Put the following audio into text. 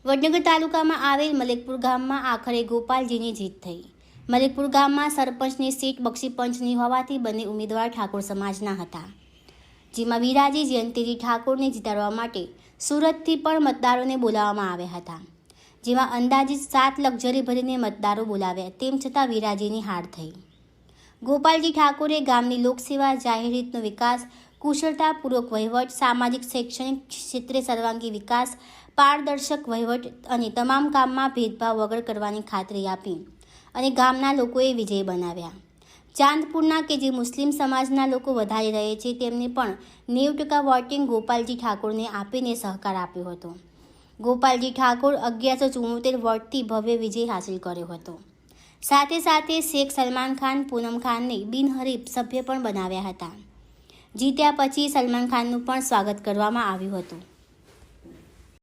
વડનગર તાલુકામાં આવેલ મલેકપુર ગામમાં આખરે ગોપાલજીની જીત થઈ। મલેકપુર ગામમાં સરપંચની સીટ બક્ષીપંચની હોવાથી બંને ઉમેદવાર ઠાકોર સમાજના હતા, જેમાં વિરાજી જયંતિજી ઠાકોરને જીતાડવા માટે સુરતથી પણ મતદારોને બોલાવવામાં આવ્યા હતા, જેમાં અંદાજિત 7 લક્ઝરી ભરીને મતદારો બોલાવ્યા, તેમ છતાં વિરાજીની હાર થઈ। ગોપાલજી ઠાકોરે ગામની લોકસેવા, જાહેર હિતનો વિકાસ, કુશળતાપૂર્વક વહીવટ, સામાજિક શૈક્ષણિક ક્ષેત્રે સર્વાંગી વિકાસ, પારદર્શક વહીવટ અને તમામ કામમાં ભેદભાવ વગર કરવાની ખાતરી આપી અને ગામના લોકોએ વિજય બનાવ્યા। ચાંદપુરના કે જે મુસ્લિમ સમાજના લોકો વધારે રહે છે, તેમને પણ 90% વોટિંગ ગોપાલજી ઠાકોરને આપીને સહકાર આપ્યો હતો। ગોપાલજી ઠાકોર 1174 વોટથી ભવ્ય વિજય હાંસલ કર્યો હતો। સાથે સાથે શેખ સલમાન ખાન, પૂનમ ખાનને બિનહરીફ સભ્ય પણ બનાવ્યા હતા। જીત્યા પછી સલમાન ખાનનું પણ સ્વાગત કરવામાં આવ્યું હતું।